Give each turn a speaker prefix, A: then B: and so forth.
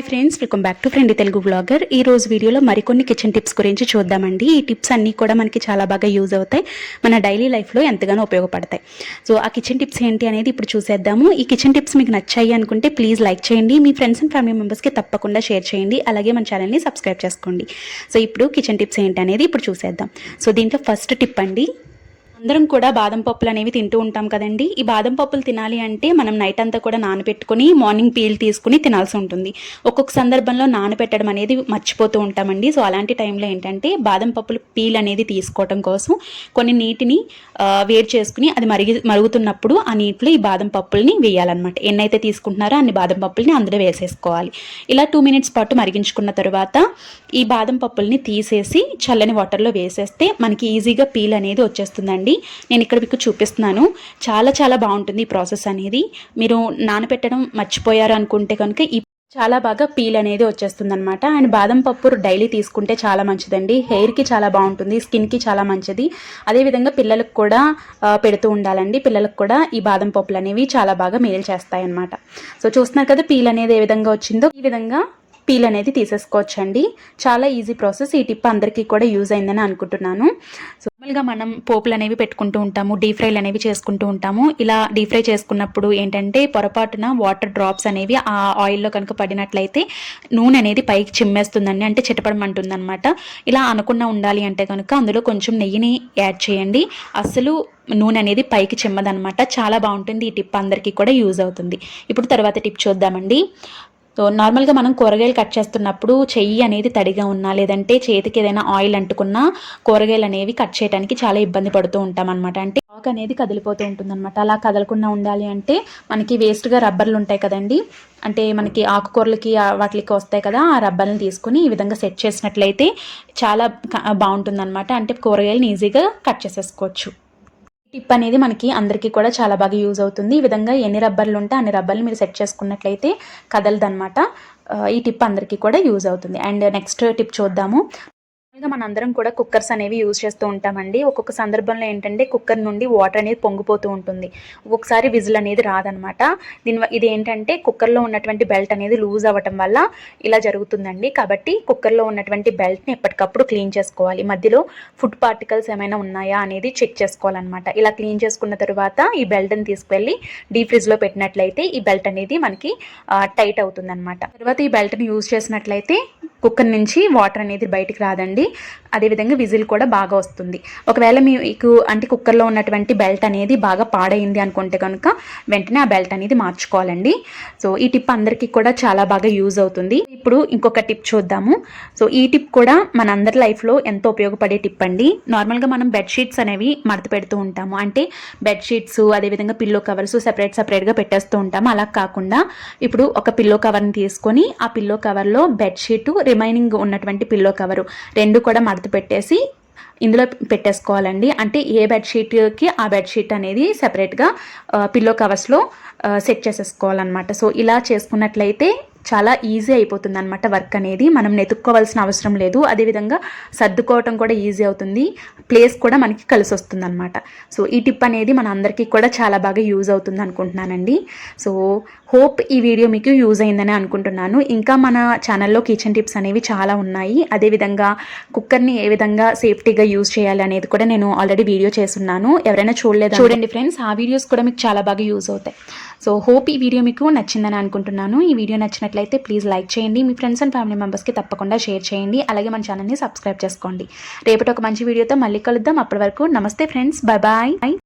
A: Hi friends, welcome back to friend Telugu blogger. ఈ రోజు వీడియోలో మరికొన్ని కిచెన్ టిప్స్ గురించి చూద్దామండి. ఈ టిప్స్ అన్నీ కూడా మనకి చాలా బాగా యూజ్ అవుతాయి, మన డైలీ లైఫ్లో ఎంతగానో ఉపయోగపడతాయి. సో ఆ కిచెన్ టిప్స్ ఏంటి అనేది ఇప్పుడు చూసేద్దాము. ఈ కిచెన్ టిప్స్ మీకు నచ్చాయి అనుకుంటే ప్లీజ్ లైక్ చేయండి, మీ ఫ్రెండ్స్ అండ్ ఫ్యామిలీ మెంబర్స్కి తప్పకుండా షేర్ చేయండి, అలాగే మన ఛానల్ని సబ్స్క్రైబ్ చేసుకోండి. సో ఇప్పుడు కిచెన్ టిప్స్ ఏంటి అనేది ఇప్పుడు చూసేద్దాం. సో దీంట్లో ఫస్ట్ టిప్ అండి, అందరం కూడా బాదం పప్పులు అనేవి తింటూ ఉంటాం కదండి. ఈ బాదం పప్పులు తినాలి అంటే మనం నైట్ అంతా కూడా నానబెట్టుకుని మార్నింగ్ పీల్ తీసుకుని తినాల్సి ఉంటుంది. ఒక్కొక్క సందర్భంలో నానబెట్టడం అనేది మర్చిపోతూ ఉంటామండి. సో అలాంటి టైంలో ఏంటంటే బాదం పప్పులు పీల్ అనేది తీసుకోవడం కోసం కొన్ని నీటిని వేడి చేసుకుని అది మరుగుతున్నప్పుడు ఆ నీటిలో ఈ బాదం పప్పుల్ని వేయాలన్నమాట. ఎన్నైతే తీసుకుంటున్నారో అన్ని బాదం పప్పుల్ని అందులో వేసేసుకోవాలి. ఇలా 2 minutes పాటు మరిగించుకున్న తర్వాత ఈ బాదం పప్పుల్ని తీసేసి చల్లని వాటర్లో వేసేస్తే మనకి ఈజీగా పీల్ అనేది వచ్చేస్తుందండి. నేను ఇక్కడ మీకు చూపిస్తున్నాను. చాలా చాలా బాగుంటుంది ఈ ప్రాసెస్ అనేది. మీరు నానబెట్టడం మర్చిపోయారు అనుకుంటే కనుక ఈ చాలా బాగా పీల్ అనేది వచ్చేస్తుంది అనమాట. అండ్ బాదం పప్పు డైలీ తీసుకుంటే చాలా మంచిదండి. హెయిర్కి చాలా బాగుంటుంది, స్కిన్కి చాలా మంచిది. అదేవిధంగా పిల్లలకు కూడా పెడుతూ ఉండాలండి. పిల్లలకు కూడా ఈ బాదం పప్పులు అనేవి చాలా బాగా మేలు చేస్తాయి అన్నమాట. సో చూస్తున్నారు కదా పీల్ అనేది ఏ విధంగా వచ్చిందో, ఈ విధంగా పీల్ అనేది తీసేసుకోవచ్చండి. చాలా ఈజీ ప్రాసెస్. ఈ టిప్ అందరికీ కూడా యూజ్ అయిందని అనుకుంటున్నాను. సో నార్మల్గా మనం పోపులు అనేవి పెట్టుకుంటూ ఉంటాము, డీప్ ఫ్రైలు అనేవి చేసుకుంటూ ఉంటాము. ఇలా డీప్ ఫ్రై చేసుకున్నప్పుడు ఏంటంటే పొరపాటున వాటర్ డ్రాప్స్ అనేవి ఆ ఆయిల్లో కనుక పడినట్లయితే నూనె అనేది పైకి చిమ్మేస్తుందండి, అంటే చిటపడమంటుంది అనమాట. ఇలా అనకుండా ఉండాలి అంటే కనుక అందులో కొంచెం నెయ్యిని యాడ్ చేయండి. అసలు నూనె అనేది పైకి చిమ్మదనమాట. చాలా బాగుంటుంది. ఈ టిప్ అందరికీ కూడా యూజ్ అవుతుంది. ఇప్పుడు తర్వాత టిప్ చూద్దామండి. సో నార్మల్గా మనం కూరగాయలు కట్ చేస్తున్నప్పుడు చెయ్యి అనేది తడిగా ఉన్నా లేదంటే చేతికి ఏదైనా ఆయిల్ అంటుకున్నా కూరగాయలు అనేవి కట్ చేయడానికి చాలా ఇబ్బంది పడుతూ ఉంటాం అనమాట. అంటే ఆకు అనేది కదిలిపోతూ ఉంటుంది అనమాట. అలా కదలకుండా ఉండాలి అంటే మనకి వేస్ట్గా రబ్బర్లు ఉంటాయి కదండి, అంటే మనకి ఆకుకూరలకి వాటికి వస్తాయి కదా, ఆ రబ్బర్ని తీసుకుని ఈ విధంగా సెట్ చేసినట్లయితే చాలా బాగుంటుంది అనమాట. అంటే కూరగాయలను ఈజీగా కట్ చేసేసుకోవచ్చు. టిప్ అనేది మనకి అందరికీ కూడా చాలా బాగా యూజ్ అవుతుంది. ఈ విధంగా ఎన్ని రబ్బర్లు ఉంటే అన్ని రబ్బర్లు మీరు సెట్ చేసుకున్నట్లయితే కదలదనమాట. ఈ టిప్ అందరికీ కూడా యూజ్ అవుతుంది. అండ్ నెక్స్ట్ టిప్ చూద్దాము. మనందరం కూడా కుక్కర్స్ అనేవి యూజ్ చేస్తూ ఉంటామండి. ఒక్కొక్క సందర్భంలో ఏంటంటే కుక్కర్ నుండి వాటర్ అనేది పొంగిపోతూ ఉంటుంది, ఒక్కొక్కసారి విజిల్ అనేది రాదనమాట. ఇది ఏంటంటే కుక్కర్లో ఉన్నటువంటి బెల్ట్ అనేది లూజ్ అవ్వటం వల్ల ఇలా జరుగుతుందండి. కాబట్టి కుక్కర్లో ఉన్నటువంటి బెల్ట్ని ఎప్పటికప్పుడు క్లీన్ చేసుకోవాలి. మధ్యలో ఫుడ్ పార్టికల్స్ ఏమైనా ఉన్నాయా అనేది చెక్ చేసుకోవాలన్నమాట. ఇలా క్లీన్ చేసుకున్న తర్వాత ఈ బెల్ట్ని తీసుకువెళ్ళి డీప్ ఫ్రిడ్జ్లో పెట్టినట్లయితే ఈ బెల్ట్ అనేది మనకి టైట్ అవుతుంది అనమాట. తర్వాత ఈ బెల్ట్ని యూజ్ చేసినట్లయితే కుక్కర్ నుంచి వాటర్ అనేది బయటికి రాదండి. అదేవిధంగా విజిల్ కూడా బాగా వస్తుంది. ఒకవేళ మీకు అంటే కుక్కర్లో ఉన్నటువంటి బెల్ట్ అనేది బాగా పాడైంది అనుకుంటే కనుక వెంటనే ఆ బెల్ట్ అనేది మార్చుకోవాలండి. సో ఈ టిప్ అందరికీ కూడా చాలా బాగా యూజ్ అవుతుంది. ఇప్పుడు ఇంకొక టిప్ చూద్దాము. సో ఈ టిప్ కూడా మనందరి లైఫ్లో ఎంతో ఉపయోగపడే టిప్ అండి. నార్మల్గా మనం బెడ్షీట్స్ అనేవి మడత పెడుతూ ఉంటాము, అంటే బెడ్షీట్స్ అదేవిధంగా పిల్లో కవర్స్ సపరేట్గా పెట్టేస్తూ ఉంటాము. అలా కాకుండా ఇప్పుడు ఒక పిల్లో కవర్ని తీసుకొని ఆ పిల్లో కవర్లో బెడ్షీట్ రిమైనింగ్ ఉన్నటువంటి పిల్లో కవరు రెండు కూడా మడత పెట్టేసి ఇందులో పెట్టేసుకోవాలండి. అంటే ఏ బెడ్షీట్కి ఆ బెడ్షీట్ అనేది సెపరేట్గా పిల్లో కవర్స్లో సెట్ చేసేసుకోవాలన్నమాట. సో ఇలా చేసుకున్నట్లయితే చాలా ఈజీ అయిపోతుంది అనమాట వర్క్ అనేది. మనం నెతుక్కోవాల్సిన అవసరం లేదు. అదేవిధంగా సర్దుకోవటం కూడా ఈజీ అవుతుంది, ప్లేస్ కూడా మనకి కలిసి వస్తుంది అనమాట. సో ఈ టిప్ అనేది మన అందరికీ కూడా చాలా బాగా యూజ్ అవుతుంది అనుకుంటున్నానండి. సో హోప్ ఈ వీడియో మీకు యూజ్ అయిందని అనుకుంటున్నాను. ఇంకా మన ఛానల్లో కిచెన్ టిప్స్ అనేవి చాలా ఉన్నాయి. అదేవిధంగా కుక్కర్ని ఏ విధంగా సేఫ్టీగా యూజ్ చేయాలి అనేది కూడా నేను ఆల్రెడీ వీడియో చేస్తున్నాను. ఎవరైనా చూడండి ఫ్రెండ్స్, ఆ వీడియోస్ కూడా మీకు చాలా బాగా యూజ్ అవుతాయి. సో హోప్ ఈ వీడియో మీకు నచ్చిందని అనుకుంటున్నాను. ఈ వీడియో నచ్చినట్లయితే ప్లీజ్ లైక్ చేయండి, మీ ఫ్రెండ్స్ అండ్ ఫ్యామిలీ మెంబర్స్కి తప్పకుండా షేర్ చేయండి, అలాగే మన ఛానల్ని సబ్స్క్రైబ్ చేసుకోండి. రేపటి ఒక మంచి వీడియోతో మళ్ళీ కలుద్దాం. అప్పటి వరకు నమస్తే ఫ్రెండ్స్, బాయ్ బాయ్.